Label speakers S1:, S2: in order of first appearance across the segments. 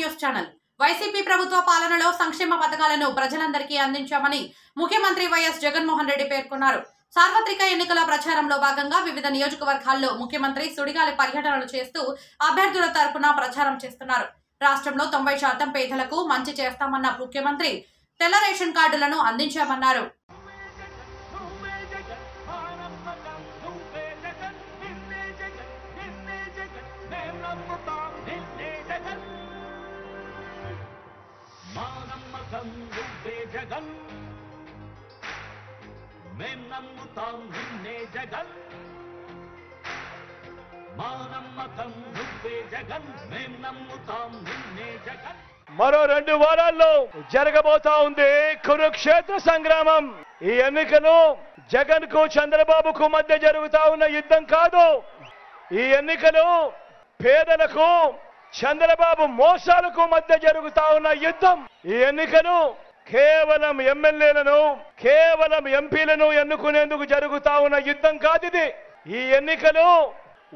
S1: News channel YCP ప్రభుత్వ పాలనలో సంక్షేమ పథకాలను ప్రజలందరికీ అందించామని ముఖ్యమంత్రి వైఎస్ జగన్మోహన్ రెడ్డి పేర్కొన్నారు. సార్వత్రిక ఎన్నికల ప్రచారంలో భాగంగా వివిధ నియోజకవర్గాల్లో ముఖ్యమంత్రి సుడిగాలి పర్యటనలు చేస్తూ అభ్యర్థుల తరపున ప్రచారం చేస్తున్నారు. రాష్ట్రంలో 90% పేదలకు మంచి చేస్తామన్న ముఖ్యమంత్రి తెల్ల రేషన్ కార్డులను అందించామన్నారు.
S2: మరో 2 వారాల్లో జరగబోతా ఉంది కురుక్షేత్ర సంగ్రామం. ఈ ఎన్నికలు జగన్ కు చంద్రబాబుకు మధ్య జరుగుతా ఉన్న యుద్ధం కాదు. ఈ ఎన్నికలు పేదలకు చంద్రబాబు మోసాలకు మధ్య జరుగుతా ఉన్న యుద్ధం. ఈ ఎన్నికలు కేవలం ఎమ్మెల్యేలను కేవలం ఎంపీలను ఎన్నుకునేందుకు జరుగుతా ఉన్న యుద్ధం కాదు ఇది. ఈ ఎన్నికలు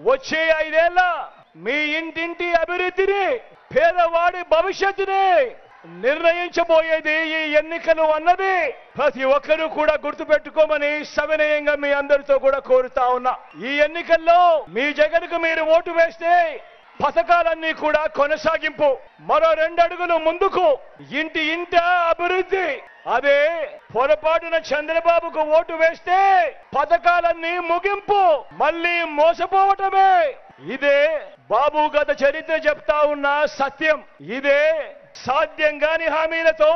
S2: వచ్చే 5 ఏళ్ల మీ ఇంటింటి అభివృద్ధిని పేదవాడి భవిష్యత్తుని నిర్ణయించబోయేది ఈ ఎన్నికలు అన్నది ప్రతి ఒక్కరూ కూడా గుర్తుపెట్టుకోమని సవినయంగా మీ అందరితో కూడా కోరుతా ఉన్నా. ఈ ఎన్నికల్లో మీ జగన్కు మీరు ఓటు వేస్తే పథకాలన్నీ కూడా కొనసాగింపు. మరో 2 అడుగులు ముందుకు. ఇంట అభివృద్ధి. అదే పొరపాటున చంద్రబాబుకు ఓటు వేస్తే పథకాలన్నీ ముగింపు. మళ్ళీ మోసపోవటమే. ఇదే బాబు గత చరిత్ర చెప్తా ఉన్న సత్యం. ఇదే సాధ్యం కాని హామీలతో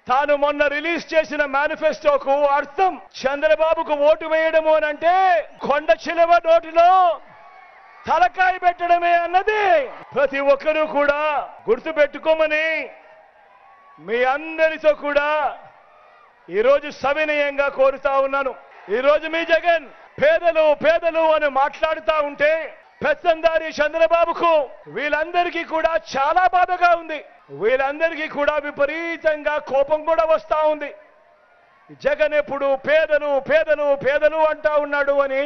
S2: తాను మొన్న రిలీజ్ చేసిన మేనిఫెస్టోకు అర్థం. చంద్రబాబుకు ఓటు వేయడము అనంటే కొండ చిలువ నోటిలో తలకాయ పెట్టడమే అన్నది ప్రతి ఒక్కరూ కూడా గుర్తుపెట్టుకోమని మీ అందరితో కూడా ఈరోజు సవినయంగా కోరుతా ఉన్నాను. ఈరోజు మీ జగన్ పేదలు పేదలు అని మాట్లాడుతూ ఉంటే పెత్తందారి చంద్రబాబుకు వీళ్ళందరికీ కూడా చాలా బాధగా ఉంది. వీళ్ళందరికీ కూడా విపరీతంగా కోపం కూడా వస్తా ఉంది. జగన్ ఎప్పుడు పేదలు పేదలు పేదలు అంటా ఉన్నాడు అని